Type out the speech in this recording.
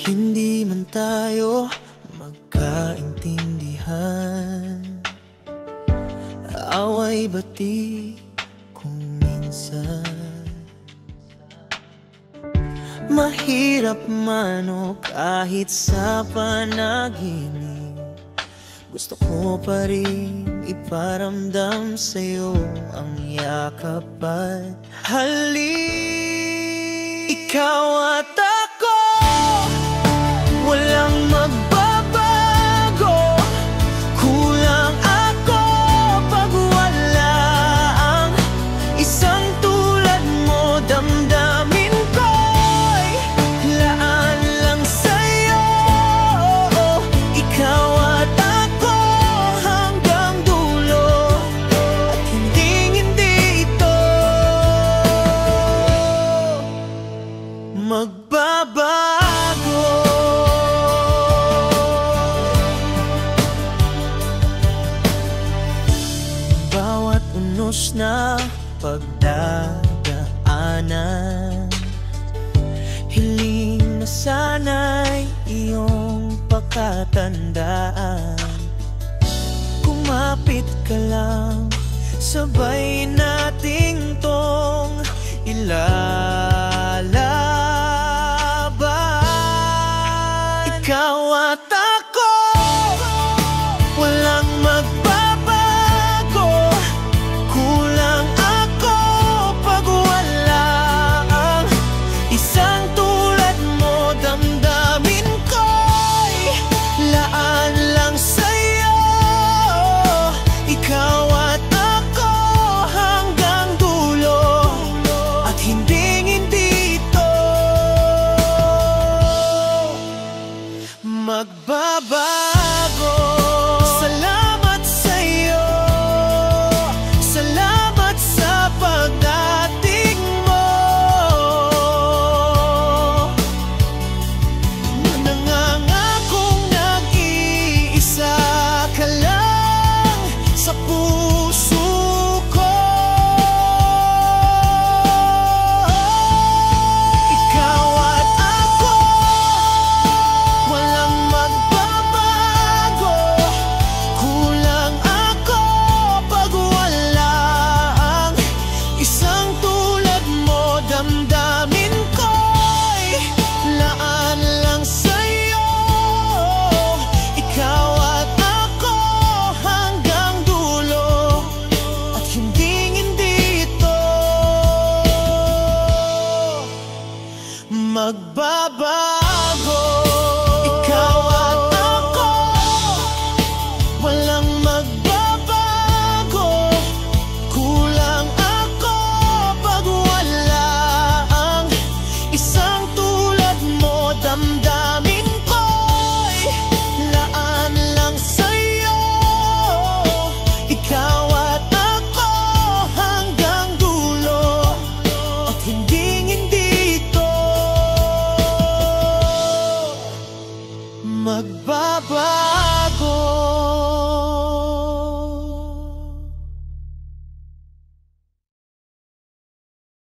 Hindi man tayo magkaintindihan, away bati kung minsan. Mahirap man o kahit sa panaginip, gusto ko pa rin iparamdam sa'yo ang yakap at halik. Ikaw at ako, walang magbabago. Kulang ako pag wala ang isang tulad mo. Damdamin ko'y laan lang sa'yo. Ikaw at ako hanggang dulo, at hindi ito magbabago. Bawat unos na pagdadaanan, hiling na sana'y iyong pakatandaan. Kumapit ka lang, sabay nating tong ilalaban. Ikaw at ako, walang magbabago. Kulang ako pag wala ang isang tulad mo. Damdamin ko'y laan lang sa'yo. Ikaw at ako hanggang dulo, at hindi ito magbabago. Salamat sa'yo, salamat sa pagdating mo. Nangangakong nag-iisa ka lang sa puso ko. Ikaw at ako, walang magbabago. Kulang ako pag wala ang isang tulad mo. Damdamin ko'y laan lang sa'yo. Ikaw at ako hanggang dulo, at hindi ito magbabago. Ikaw at ako, walang magbabago. Kulang ako pag wala ang isang tulad mo. Damdamin ko'y laan lang sa'yo. Ikaw at ako hanggang dulo, at hindi ito magbabago.